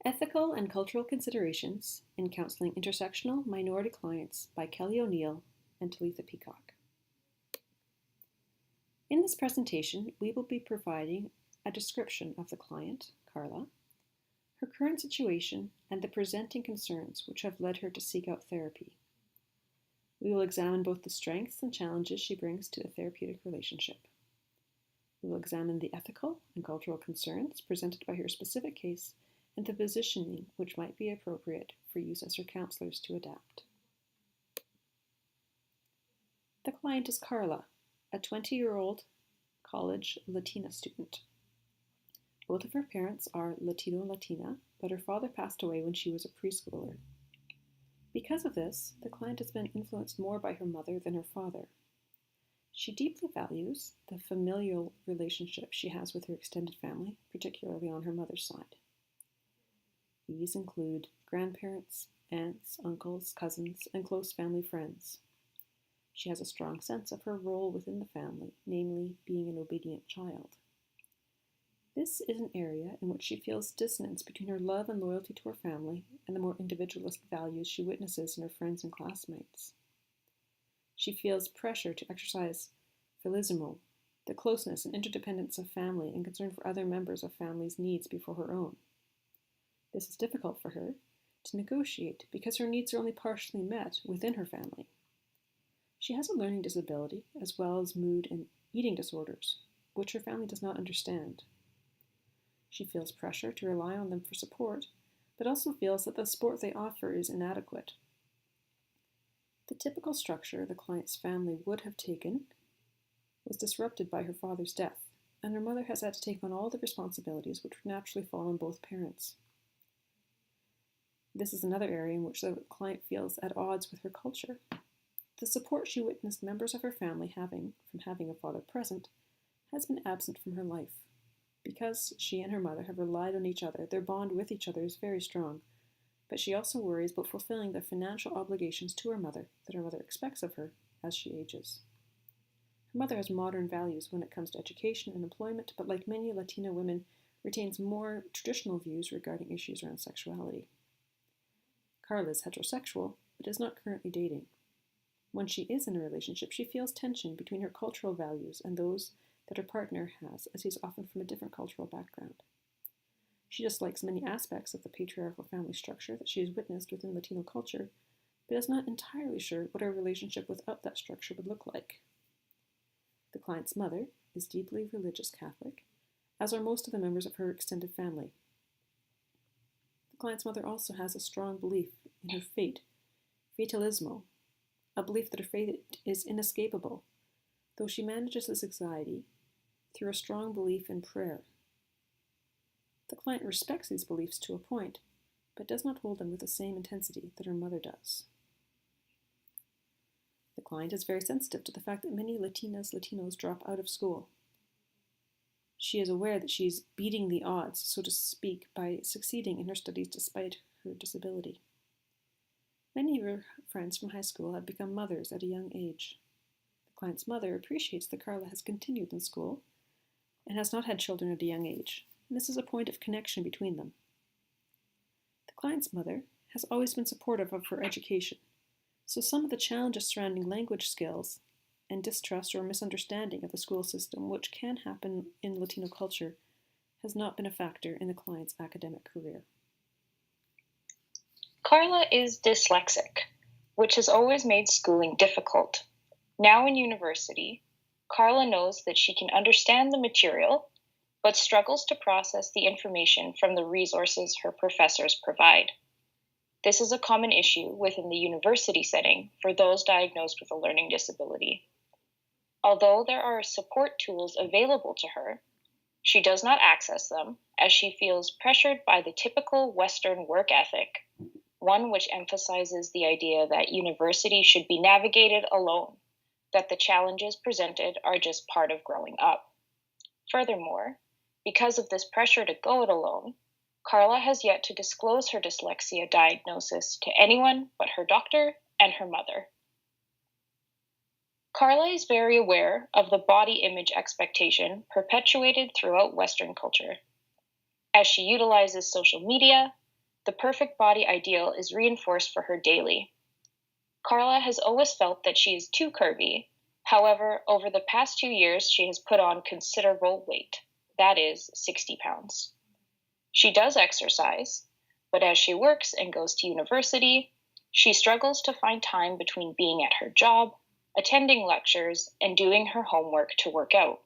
Ethical and Cultural Considerations in Counseling Intersectional Minority Clients by Kelly O'Neill and Talitha Peacock. In this presentation, we will be providing a description of the client, Carla, her current situation, and the presenting concerns which have led her to seek out therapy. We will examine both the strengths and challenges she brings to a therapeutic relationship. We will examine the ethical and cultural concerns presented by her specific case and the positioning which might be appropriate for use as her counselors to adapt. The client is Carla, a 20-year-old college Latina student. Both of her parents are Latino-Latina, but her father passed away when she was a preschooler. Because of this, the client has been influenced more by her mother than her father. She deeply values the familial relationship she has with her extended family, particularly on her mother's side. These include grandparents, aunts, uncles, cousins, and close family friends. She has a strong sense of her role within the family, namely being an obedient child. This is an area in which she feels dissonance between her love and loyalty to her family and the more individualistic values she witnesses in her friends and classmates. She feels pressure to exercise philismo, the closeness and interdependence of family and concern for other members of family's needs before her own. This is difficult for her to negotiate because her needs are only partially met within her family. She has a learning disability as well as mood and eating disorders, which her family does not understand. She feels pressure to rely on them for support, but also feels that the support they offer is inadequate. The typical structure the client's family would have taken was disrupted by her father's death, and her mother has had to take on all the responsibilities which would naturally fall on both parents. This is another area in which the client feels at odds with her culture. The support she witnessed members of her family having from having a father present has been absent from her life. Because she and her mother have relied on each other, their bond with each other is very strong, but she also worries about fulfilling the financial obligations to her mother that her mother expects of her as she ages. Her mother has modern values when it comes to education and employment, but like many Latina women, retains more traditional views regarding issues around sexuality. Carla is heterosexual, but is not currently dating. When she is in a relationship, she feels tension between her cultural values and those that her partner has, as he's often from a different cultural background. She dislikes many aspects of the patriarchal family structure that she has witnessed within Latino culture, but is not entirely sure what her relationship without that structure would look like. The client's mother is deeply religious Catholic, as are most of the members of her extended family. The client's mother also has a strong belief in her fate, fatalismo, a belief that her fate is inescapable, though she manages this anxiety through a strong belief in prayer. The client respects these beliefs to a point, but does not hold them with the same intensity that her mother does. The client is very sensitive to the fact that many Latinos drop out of school. She is aware that she is beating the odds, so to speak, by succeeding in her studies despite her disability. Many of her friends from high school have become mothers at a young age. The client's mother appreciates that Carla has continued in school and has not had children at a young age, and this is a point of connection between them. The client's mother has always been supportive of her education, so some of the challenges surrounding language skills and distrust or misunderstanding of the school system, which can happen in Latino culture, has not been a factor in the client's academic career. Carla is dyslexic, which has always made schooling difficult. Now in university, Carla knows that she can understand the material, but struggles to process the information from the resources her professors provide. This is a common issue within the university setting for those diagnosed with a learning disability. Although there are support tools available to her, she does not access them as she feels pressured by the typical Western work ethic, one which emphasizes the idea that university should be navigated alone, that the challenges presented are just part of growing up. Furthermore, because of this pressure to go it alone, Carla has yet to disclose her dyslexia diagnosis to anyone but her doctor and her mother. Carla is very aware of the body image expectation perpetuated throughout Western culture. As she utilizes social media, The perfect body ideal is reinforced for her daily. Carla has always felt that she is too curvy. However, over the past 2 years, she has put on considerable weight. That is 60 pounds. She does exercise, but as she works and goes to university, she struggles to find time between being at her job, attending lectures, and doing her homework to work out.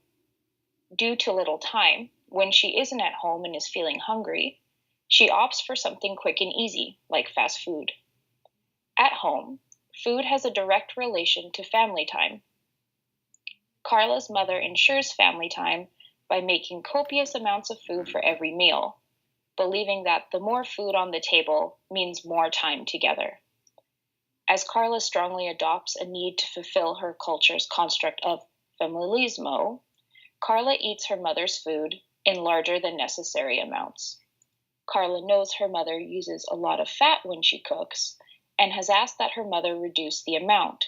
Due to little time, when she isn't at home and is feeling hungry, she opts for something quick and easy, like fast food. At home, food has a direct relation to family time. Carla's mother ensures family time by making copious amounts of food for every meal, believing that the more food on the table means more time together. As Carla strongly adopts a need to fulfill her culture's construct of familismo, Carla eats her mother's food in larger than necessary amounts. Carla knows her mother uses a lot of fat when she cooks and has asked that her mother reduce the amount.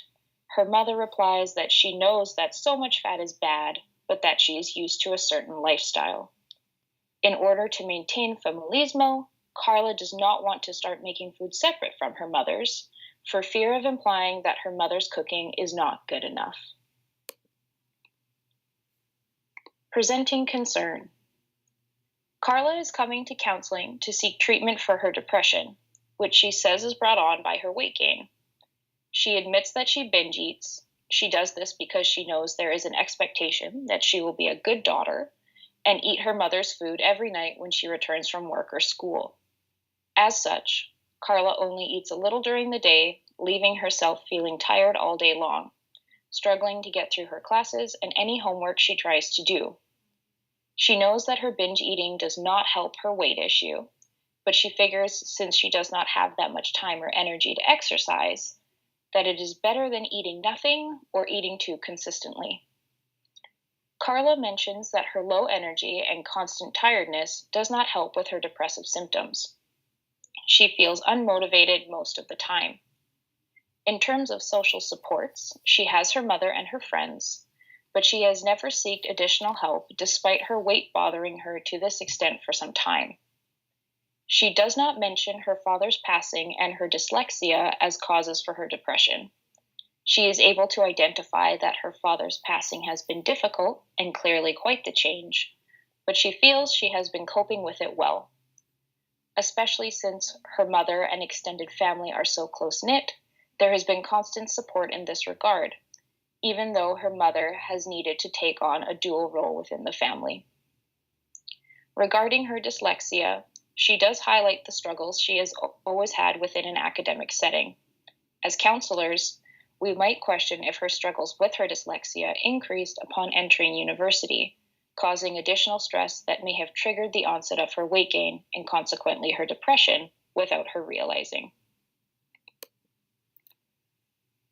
Her mother replies that she knows that so much fat is bad, but that she is used to a certain lifestyle. In order to maintain familismo, Carla does not want to start making food separate from her mother's, for fear of implying that her mother's cooking is not good enough. Presenting concern. Carla is coming to counseling to seek treatment for her depression, which she says is brought on by her weight gain. She admits that she binge eats. She does this because she knows there is an expectation that she will be a good daughter and eat her mother's food every night when she returns from work or school. As such, Carla only eats a little during the day, leaving herself feeling tired all day long, struggling to get through her classes and any homework she tries to do. She knows that her binge eating does not help her weight issue, but she figures since she does not have that much time or energy to exercise, that it is better than eating nothing or eating too consistently. Carla mentions that her low energy and constant tiredness does not help with her depressive symptoms. She feels unmotivated most of the time. In terms of social supports, she has her mother and her friends, but she has never sought additional help despite her weight bothering her to this extent for some time. She does not mention her father's passing and her dyslexia as causes for her depression. She is able to identify that her father's passing has been difficult and clearly quite the change, but she feels she has been coping with it well. Especially since her mother and extended family are so close-knit, there has been constant support in this regard, even though her mother has needed to take on a dual role within the family. Regarding her dyslexia, she does highlight the struggles she has always had within an academic setting. As counselors, we might question if her struggles with her dyslexia increased upon entering university, causing additional stress that may have triggered the onset of her weight gain and consequently her depression without her realizing.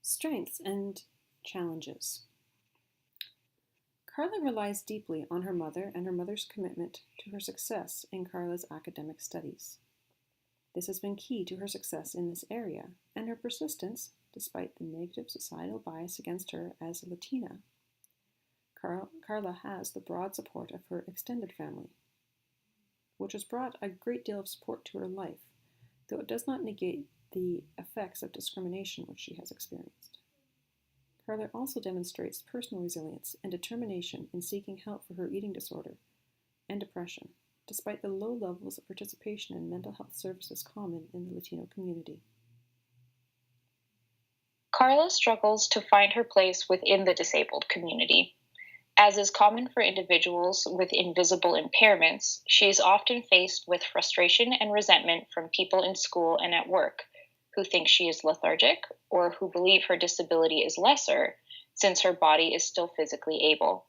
Strengths and challenges. Carla relies deeply on her mother and her mother's commitment to her success in Carla's academic studies. This has been key to her success in this area and her persistence despite the negative societal bias against her as a Latina. Carla has the broad support of her extended family, which has brought a great deal of support to her life, though it does not negate the effects of discrimination which she has experienced. Carla also demonstrates personal resilience and determination in seeking help for her eating disorder and depression, despite the low levels of participation in mental health services common in the Latino community. Carla struggles to find her place within the disabled community. As is common for individuals with invisible impairments, she is often faced with frustration and resentment from people in school and at work who think she is lethargic or who believe her disability is lesser since her body is still physically able.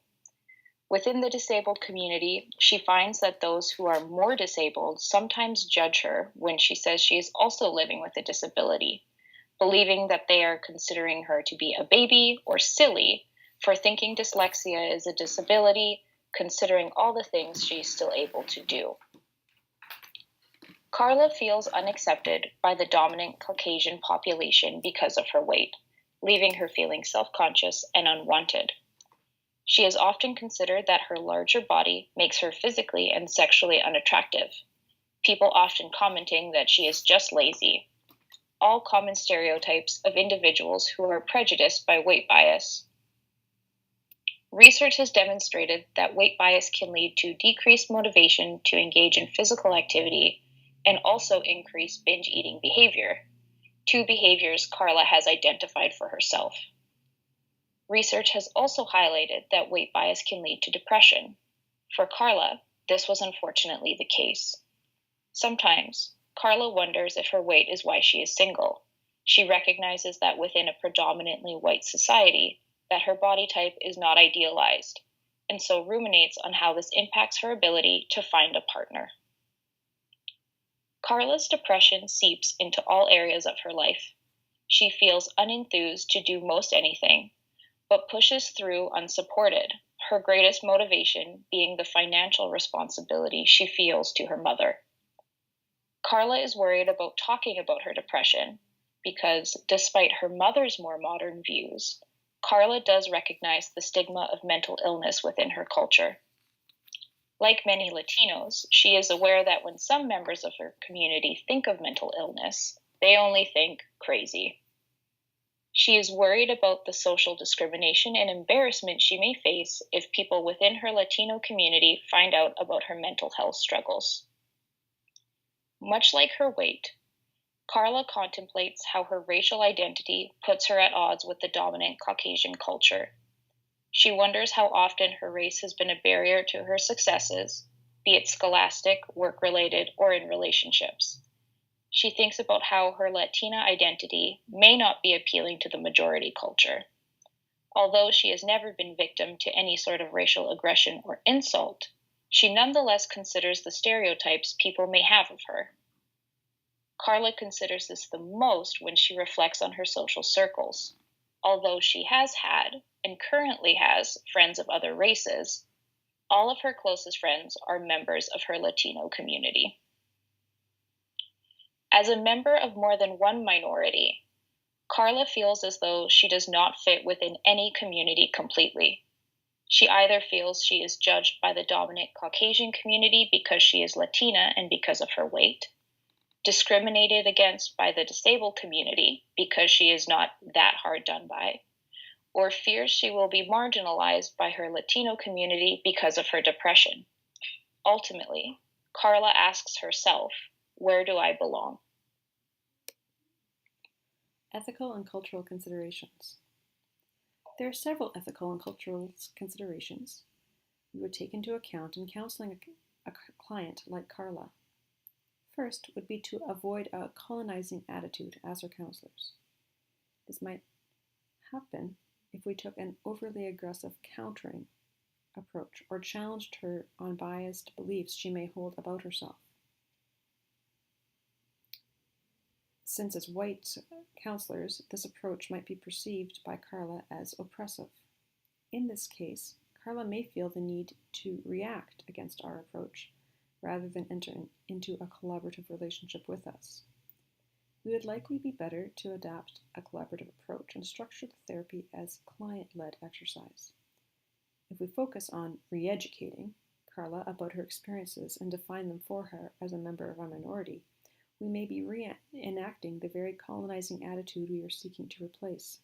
Within the disabled community, she finds that those who are more disabled sometimes judge her when she says she is also living with a disability, believing that they are considering her to be a baby or silly for thinking dyslexia is a disability, considering all the things she's still able to do. Carla feels unaccepted by the dominant Caucasian population because of her weight, leaving her feeling self-conscious and unwanted. She has often considered that her larger body makes her physically and sexually unattractive. people often commenting that she is just lazy, all common stereotypes of individuals who are prejudiced by weight bias. Research has demonstrated that weight bias can lead to decreased motivation to engage in physical activity and also increase binge eating behavior, two behaviors Carla has identified for herself. Research has also highlighted that weight bias can lead to depression. For Carla, this was unfortunately the case. Sometimes, Carla wonders if her weight is why she is single. She recognizes that within a predominantly white society, that her body type is not idealized, and so ruminates on how this impacts her ability to find a partner. Carla's depression seeps into all areas of her life. She feels unenthused to do most anything, but pushes through unsupported, her greatest motivation being the financial responsibility she feels to her mother. Carla is worried about talking about her depression because, despite her mother's more modern views, Carla does recognize the stigma of mental illness within her culture. Like many Latinos, she is aware that when some members of her community think of mental illness, they only think crazy. She is worried about the social discrimination and embarrassment she may face if people within her Latino community find out about her mental health struggles. Much like her weight, Carla contemplates how her racial identity puts her at odds with the dominant Caucasian culture. She wonders how often her race has been a barrier to her successes, be it scholastic, work-related, or in relationships. She thinks about how her Latina identity may not be appealing to the majority culture. Although she has never been victim to any sort of racial aggression or insult, she nonetheless considers the stereotypes people may have of her. Carla considers this the most when she reflects on her social circles. Although she has had, and currently has, friends of other races, all of her closest friends are members of her Latino community. As a member of more than one minority, Carla feels as though she does not fit within any community completely. She either feels she is judged by the dominant Caucasian community because she is Latina and because of her weight, discriminated against by the disabled community because she is not that hard done by, or fears she will be marginalized by her Latino community because of her depression. Ultimately, Carla asks herself, where do I belong? Ethical and cultural considerations. There are several ethical and cultural considerations we would take into account in counseling a client like Carla. First would be to avoid a colonizing attitude as her counselors. This might happen if we took an overly aggressive countering approach or challenged her on biased beliefs she may hold about herself. Since as white counselors, this approach might be perceived by Carla as oppressive. In this case, Carla may feel the need to react against our approach rather than enter into a collaborative relationship with us. We would likely be better to adapt a collaborative approach and structure the therapy as client-led exercise. If we focus on re-educating Carla about her experiences and define them for her as a member of a minority, we may be reenacting the very colonizing attitude we are seeking to replace.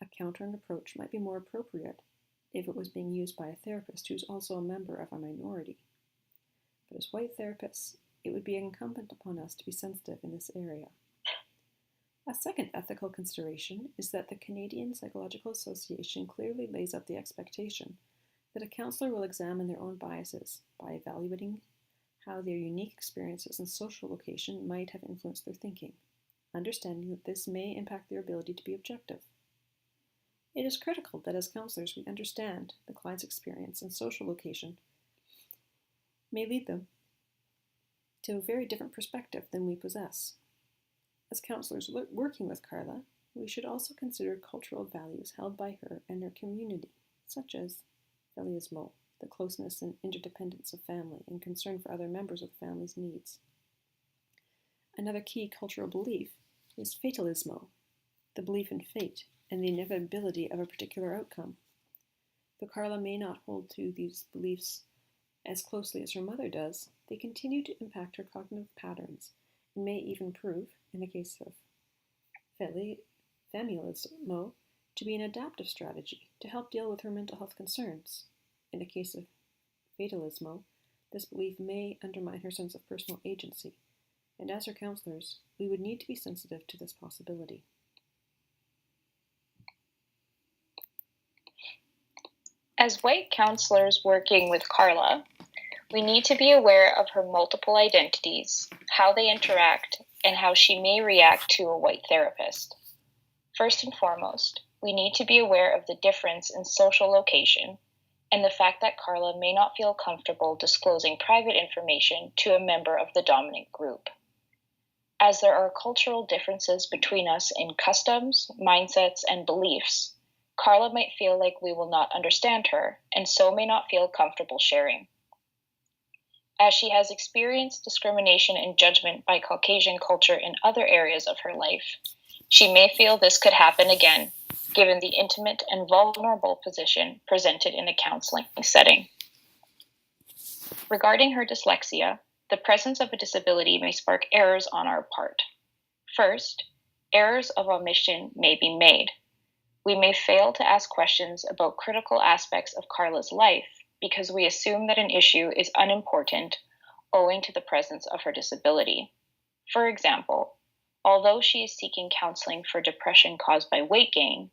A countering approach might be more appropriate if it was being used by a therapist who is also a member of a minority. But as white therapists, it would be incumbent upon us to be sensitive in this area. A second ethical consideration is that the Canadian Psychological Association clearly lays out the expectation that a counselor will examine their own biases by evaluating how their unique experiences and social location might have influenced their thinking, understanding that this may impact their ability to be objective. It is critical that as counselors we understand the client's experience and social location may lead them to a very different perspective than we possess. As counselors working with Carla, we should also consider cultural values held by her and her community, such as feliismo, the closeness and interdependence of family, and concern for other members of the family's needs. Another key cultural belief is fatalismo, the belief in fate and the inevitability of a particular outcome. Though Carla may not hold to these beliefs as closely as her mother does, they continue to impact her cognitive patterns and may even prove, in the case of familismo, to be an adaptive strategy to help deal with her mental health concerns. In the case of fatalismo, this belief may undermine her sense of personal agency, and as her counselors, we would need to be sensitive to this possibility. As white counselors working with Carla, we need to be aware of her multiple identities, how they interact, and how she may react to a white therapist. First and foremost, we need to be aware of the difference in social location and the fact that Carla may not feel comfortable disclosing private information to a member of the dominant group. As there are cultural differences between us in customs, mindsets, and beliefs, Carla might feel like we will not understand her and so may not feel comfortable sharing. As she has experienced discrimination and judgment by Caucasian culture in other areas of her life, she may feel this could happen again, given the intimate and vulnerable position presented in a counseling setting. Regarding her dyslexia, the presence of a disability may spark errors on our part. First, errors of omission may be made. We may fail to ask questions about critical aspects of Carla's life because we assume that an issue is unimportant owing to the presence of her disability. For example, although she is seeking counseling for depression caused by weight gain,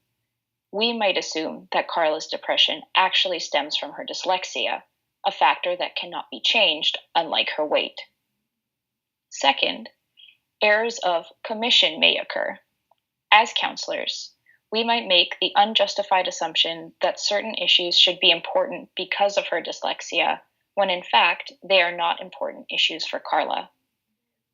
we might assume that Carla's depression actually stems from her dyslexia, a factor that cannot be changed, unlike her weight. Second, errors of commission may occur. As counselors, we might make the unjustified assumption that certain issues should be important because of her dyslexia, when in fact they are not important issues for Carla.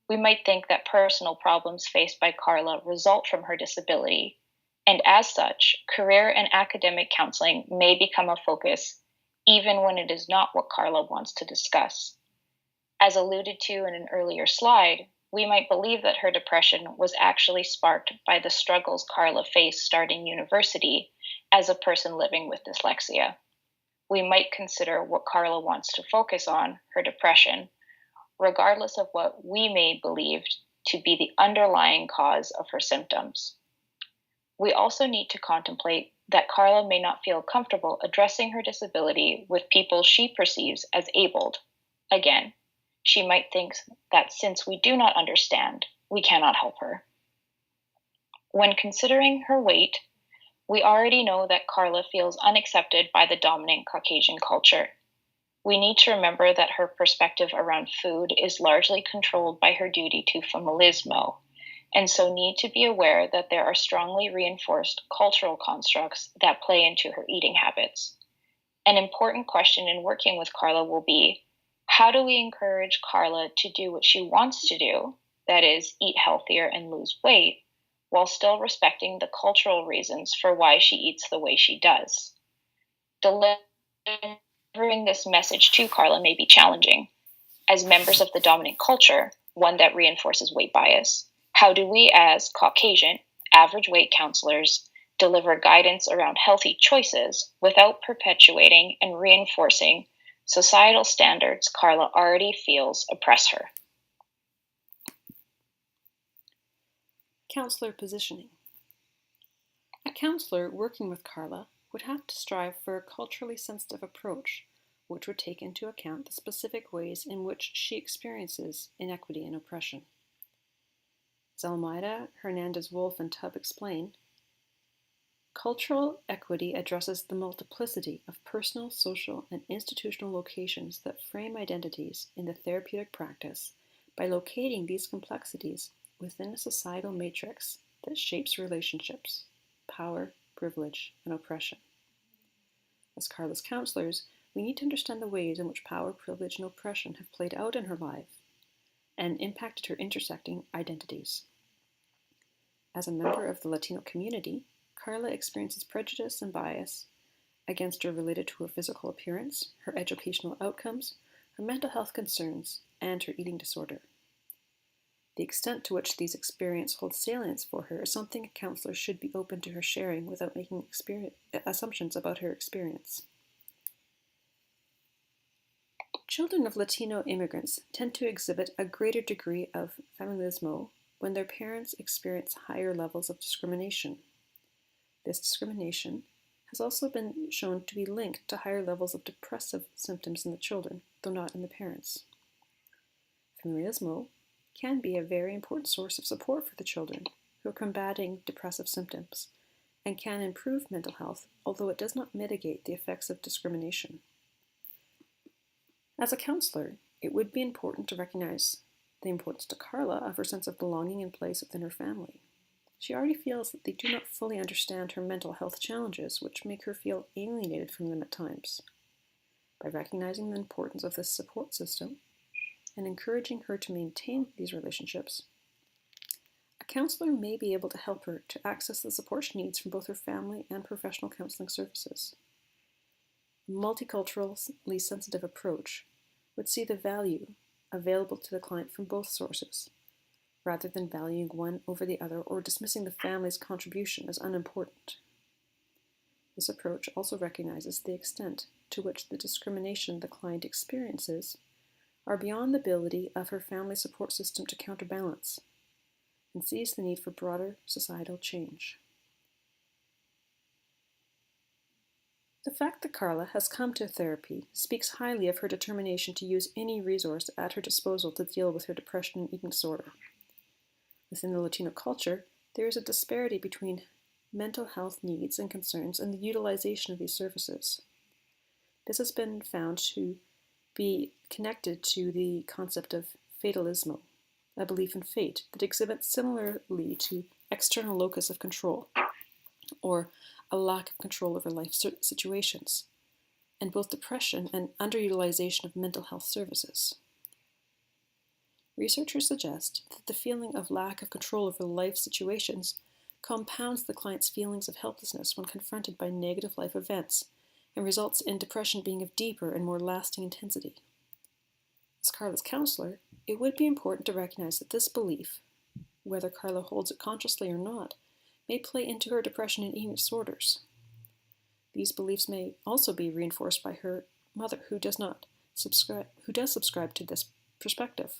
We might think that personal problems faced by Carla result from her disability, and as such, career and academic counseling may become a focus, even when it is not what Carla wants to discuss. As alluded to in an earlier slide, we might believe that her depression was actually sparked by the struggles Carla faced starting university as a person living with dyslexia. We might consider what Carla wants to focus on, her depression, regardless of what we may believe to be the underlying cause of her symptoms. We also need to contemplate that Carla may not feel comfortable addressing her disability with people she perceives as abled. Again, she might think that since we do not understand, we cannot help her. When considering her weight, we already know that Carla feels unaccepted by the dominant Caucasian culture. We need to remember that her perspective around food is largely controlled by her duty to familismo, and so need to be aware that there are strongly reinforced cultural constructs that play into her eating habits. An important question in working with Carla will be, how do we encourage Carla to do what she wants to do, that is, eat healthier and lose weight, while still respecting the cultural reasons for why she eats the way she does? Delivering this message to Carla may be challenging. As members of the dominant culture, one that reinforces weight bias, how do we, as Caucasian, average weight counselors, deliver guidance around healthy choices without perpetuating and reinforcing societal standards Carla already feels oppress her? Counselor positioning. A counselor working with Carla would have to strive for a culturally sensitive approach, which would take into account the specific ways in which she experiences inequity and oppression. As Almeida, Hernandez-Wolf, and Tubb explain, cultural equity addresses the multiplicity of personal, social, and institutional locations that frame identities in the therapeutic practice by locating these complexities within a societal matrix that shapes relationships, power, privilege, and oppression. As Carla's counselors, we need to understand the ways in which power, privilege, and oppression have played out in her life and impacted her intersecting identities. As a member of the Latino community, Carla experiences prejudice and bias against her related to her physical appearance, her educational outcomes, her mental health concerns, and her eating disorder. The extent to which these experiences hold salience for her is something a counselor should be open to her sharing without making assumptions about her experience. Children of Latino immigrants tend to exhibit a greater degree of familismo when their parents experience higher levels of discrimination. This discrimination has also been shown to be linked to higher levels of depressive symptoms in the children, though not in the parents. Familismo can be a very important source of support for the children who are combating depressive symptoms and can improve mental health, although it does not mitigate the effects of discrimination. As a counselor, it would be important to recognize the importance to Carla of her sense of belonging and place within her family. She already feels that they do not fully understand her mental health challenges, which make her feel alienated from them at times. By recognizing the importance of this support system and encouraging her to maintain these relationships, a counselor may be able to help her to access the support she needs from both her family and professional counseling services. A multiculturally sensitive approach would see the value available to the client from both sources, rather than valuing one over the other or dismissing the family's contribution as unimportant. This approach also recognizes the extent to which the discrimination the client experiences are beyond the ability of her family support system to counterbalance, and sees the need for broader societal change. The fact that Carla has come to therapy speaks highly of her determination to use any resource at her disposal to deal with her depression and eating disorder. Within the Latino culture, there is a disparity between mental health needs and concerns and the utilization of these services. This has been found to be connected to the concept of fatalismo, a belief in fate that exhibits similarly to external locus of control, or a lack of control over life situations, and both depression and underutilization of mental health services. Researchers suggest that the feeling of lack of control over life situations compounds the client's feelings of helplessness when confronted by negative life events and results in depression being of deeper and more lasting intensity. As Carla's counselor, it would be important to recognize that this belief, whether Carla holds it consciously or not, may play into her depression and eating disorders. These beliefs may also be reinforced by her mother, who does subscribe to this perspective.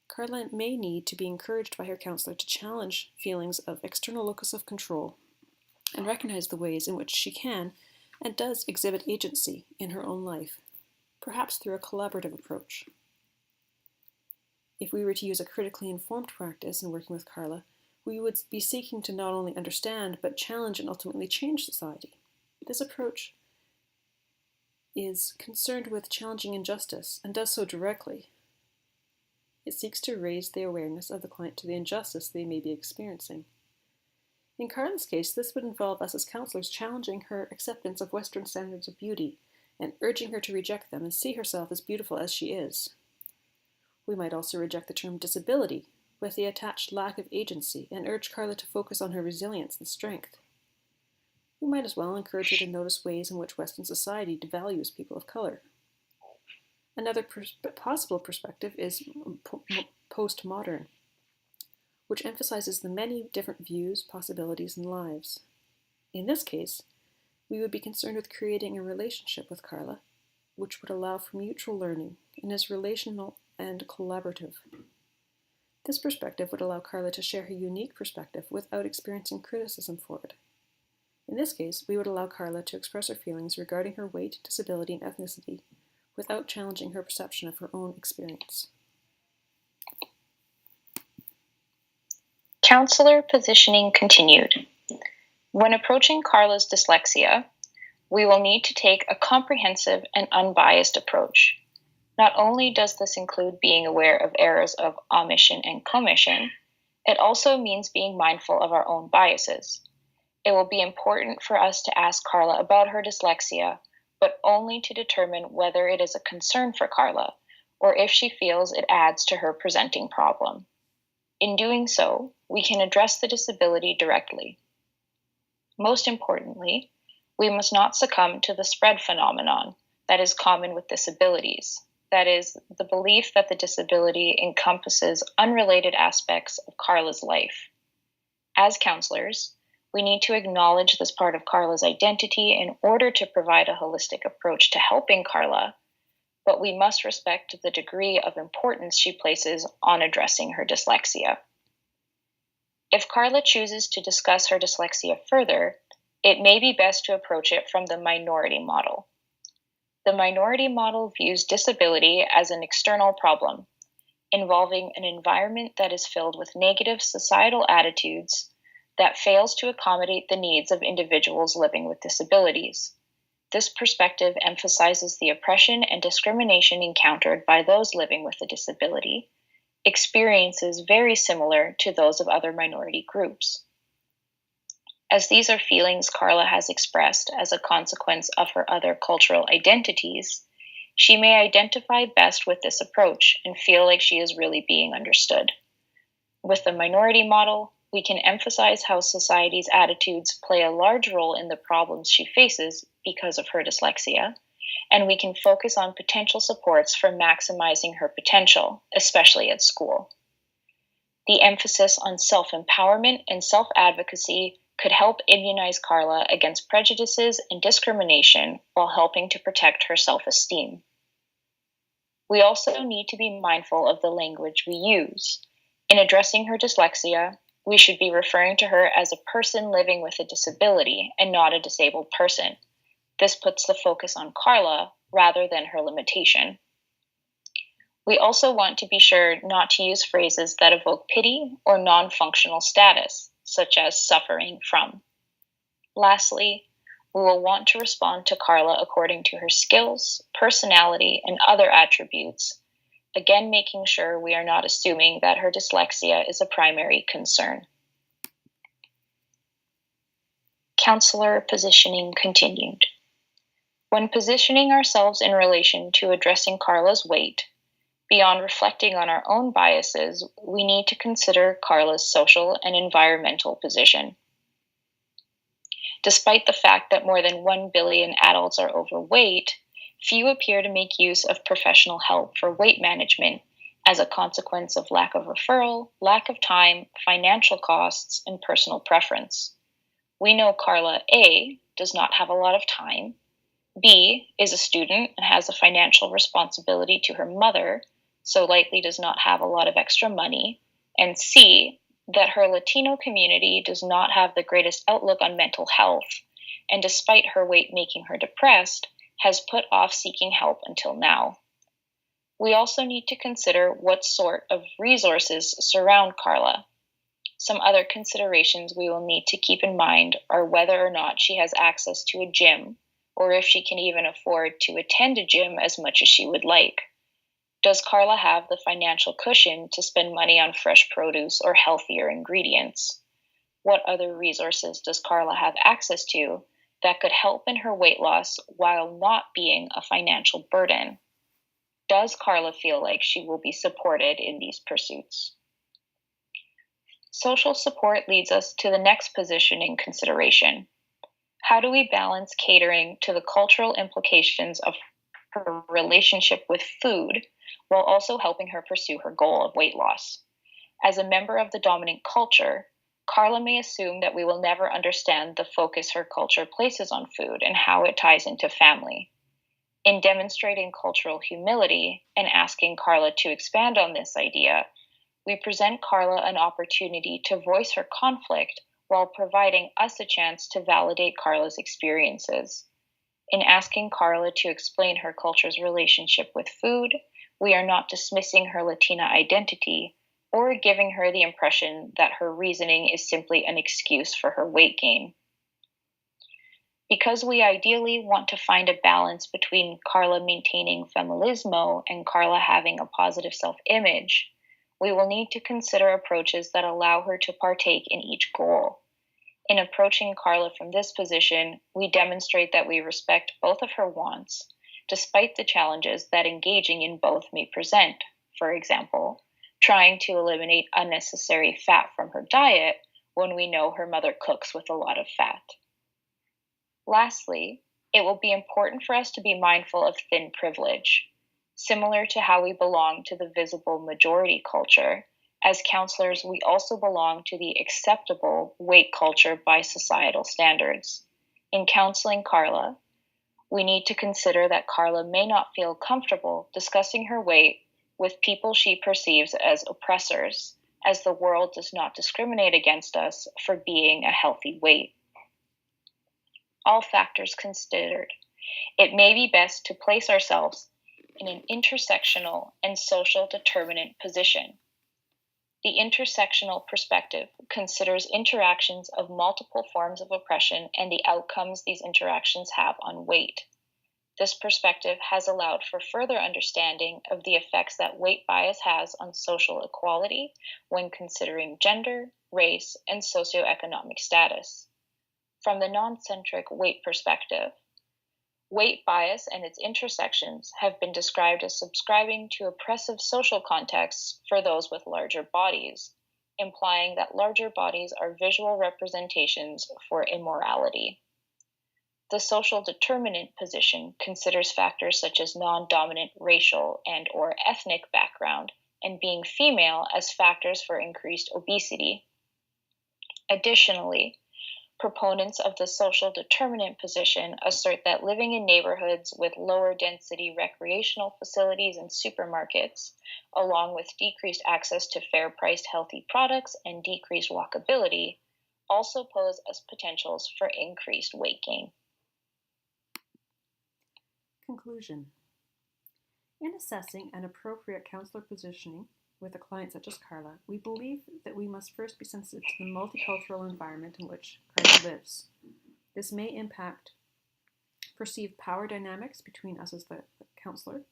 Carla may need to be encouraged by her counselor to challenge feelings of external locus of control and recognize the ways in which she can and does exhibit agency in her own life, perhaps through a collaborative approach. If we were to use a critically informed practice in working with Carla, we would be seeking to not only understand, but challenge and ultimately change society. This approach is concerned with challenging injustice and does so directly. It seeks to raise the awareness of the client to the injustice they may be experiencing. In Carla's case, this would involve us as counselors challenging her acceptance of Western standards of beauty and urging her to reject them and see herself as beautiful as she is. We might also reject the term disability with the attached lack of agency and urge Carla to focus on her resilience and strength. We might as well encourage her to notice ways in which Western society devalues people of color. Another possible perspective is postmodern, which emphasizes the many different views, possibilities, and lives. In this case, we would be concerned with creating a relationship with Carla, which would allow for mutual learning and is relational and collaborative. This perspective would allow Carla to share her unique perspective without experiencing criticism for it. In this case, we would allow Carla to express her feelings regarding her weight, disability, and ethnicity without challenging her perception of her own experience. Counselor positioning continued. When approaching Carla's dyslexia, we will need to take a comprehensive and unbiased approach. Not only does this include being aware of errors of omission and commission, it also means being mindful of our own biases. It will be important for us to ask Carla about her dyslexia, but only to determine whether it is a concern for Carla, or if she feels it adds to her presenting problem. In doing so, we can address the disability directly. Most importantly, we must not succumb to the spread phenomenon that is common with disabilities. That is, the belief that the disability encompasses unrelated aspects of Carla's life. As counselors, we need to acknowledge this part of Carla's identity in order to provide a holistic approach to helping Carla, but we must respect the degree of importance she places on addressing her dyslexia. If Carla chooses to discuss her dyslexia further, it may be best to approach it from the minority model. The minority model views disability as an external problem, involving an environment that is filled with negative societal attitudes that fails to accommodate the needs of individuals living with disabilities. This perspective emphasizes the oppression and discrimination encountered by those living with a disability, experiences very similar to those of other minority groups. As these are feelings Carla has expressed as a consequence of her other cultural identities, she may identify best with this approach and feel like she is really being understood. With the minority model, we can emphasize how society's attitudes play a large role in the problems she faces because of her dyslexia, and we can focus on potential supports for maximizing her potential, especially at school. The emphasis on self-empowerment and self-advocacy could help immunize Carla against prejudices and discrimination while helping to protect her self-esteem. We also need to be mindful of the language we use. In addressing her dyslexia, we should be referring to her as a person living with a disability and not a disabled person. This puts the focus on Carla rather than her limitation. We also want to be sure not to use phrases that evoke pity or non-functional status, such as suffering from. Lastly, we will want to respond to Carla according to her skills, personality, and other attributes, again making sure we are not assuming that her dyslexia is a primary concern. Counselor positioning continued. When positioning ourselves in relation to addressing Carla's weight, beyond reflecting on our own biases, we need to consider Carla's social and environmental position. Despite the fact that more than 1 billion adults are overweight, few appear to make use of professional help for weight management as a consequence of lack of referral, lack of time, financial costs, and personal preference. We know Carla A does not have a lot of time, B is a student and has a financial responsibility to her mother, so likely does not have a lot of extra money, and C, that her Latino community does not have the greatest outlook on mental health, and despite her weight making her depressed, has put off seeking help until now. We also need to consider what sort of resources surround Carla. Some other considerations we will need to keep in mind are whether or not she has access to a gym, or if she can even afford to attend a gym as much as she would like. Does Carla have the financial cushion to spend money on fresh produce or healthier ingredients? What other resources does Carla have access to that could help in her weight loss while not being a financial burden? Does Carla feel like she will be supported in these pursuits? Social support leads us to the next positioning consideration. How do we balance catering to the cultural implications of her relationship with food while also helping her pursue her goal of weight loss? As a member of the dominant culture, Carla may assume that we will never understand the focus her culture places on food and how it ties into family. In demonstrating cultural humility and asking Carla to expand on this idea, we present Carla an opportunity to voice her conflict while providing us a chance to validate Carla's experiences. In asking Carla to explain her culture's relationship with food, we are not dismissing her Latina identity or giving her the impression that her reasoning is simply an excuse for her weight gain. Because we ideally want to find a balance between Carla maintaining feminismo and Carla having a positive self-image, we will need to consider approaches that allow her to partake in each goal. In approaching Carla from this position, we demonstrate that we respect both of her wants, despite the challenges that engaging in both may present. For example, trying to eliminate unnecessary fat from her diet when we know her mother cooks with a lot of fat. Lastly, it will be important for us to be mindful of thin privilege. Similar to how we belong to the visible majority culture, as counselors, we also belong to the acceptable weight culture by societal standards. In counseling Carla, we need to consider that Carla may not feel comfortable discussing her weight with people she perceives as oppressors, as the world does not discriminate against us for being a healthy weight. All factors considered, it may be best to place ourselves in an intersectional and social determinant position. The intersectional perspective considers interactions of multiple forms of oppression and the outcomes these interactions have on weight. This perspective has allowed for further understanding of the effects that weight bias has on social equality when considering gender, race, and socioeconomic status. From the non-centric weight perspective, weight bias and its intersections have been described as subscribing to oppressive social contexts for those with larger bodies, implying that larger bodies are visual representations for immorality. The social determinant position considers factors such as non-dominant racial and/or ethnic background and being female as factors for increased obesity. Additionally, proponents of the social determinant position assert that living in neighborhoods with lower density recreational facilities and supermarkets, along with decreased access to fair-priced healthy products and decreased walkability, also pose as potentials for increased weight gain. Conclusion. In assessing an appropriate counselor positioning with a client such as Carla, we believe that we must first be sensitive to the multicultural environment in which Carla lives. This may impact perceived power dynamics between us as the counselor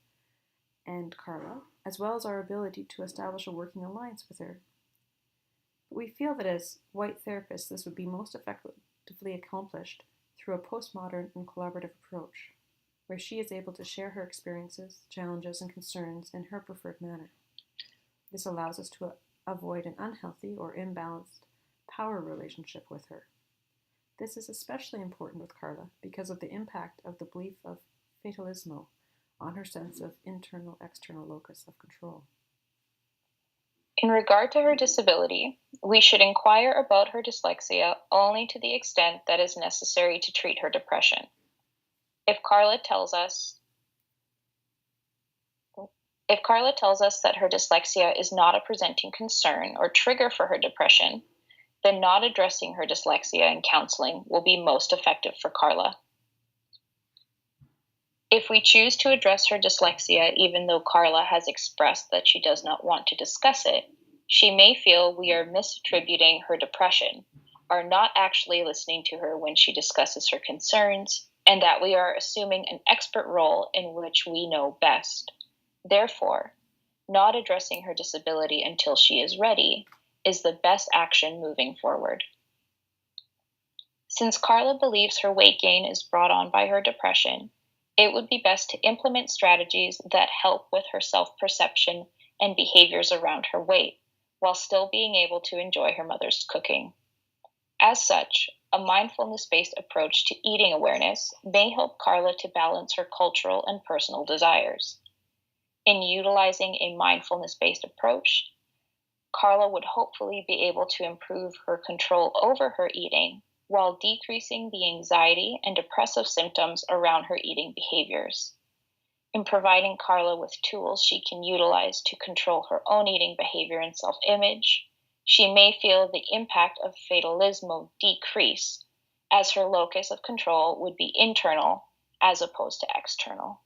and Carla, as well as our ability to establish a working alliance with her. But we feel that as white therapists, this would be most effectively accomplished through a postmodern and collaborative approach, where she is able to share her experiences, challenges, and concerns in her preferred manner. This allows us to avoid an unhealthy or imbalanced power relationship with her. This is especially important with Carla because of the impact of the belief of fatalismo on her sense of internal-external locus of control. In regard to her disability, we should inquire about her dyslexia only to the extent that is necessary to treat her depression. If Carla tells us that her dyslexia is not a presenting concern or trigger for her depression, then not addressing her dyslexia in counseling will be most effective for Carla. If we choose to address her dyslexia even though Carla has expressed that she does not want to discuss it, she may feel we are misattributing her depression, are not actually listening to her when she discusses her concerns, and that we are assuming an expert role in which we know best. Therefore, not addressing her disability until she is ready is the best action moving forward. Since Carla believes her weight gain is brought on by her depression, it would be best to implement strategies that help with her self-perception and behaviors around her weight, while still being able to enjoy her mother's cooking. As such, a mindfulness-based approach to eating awareness may help Carla to balance her cultural and personal desires. In utilizing a mindfulness-based approach, Carla would hopefully be able to improve her control over her eating while decreasing the anxiety and depressive symptoms around her eating behaviors. In providing Carla with tools she can utilize to control her own eating behavior and self-image, she may feel the impact of fatalismo decrease, as her locus of control would be internal as opposed to external.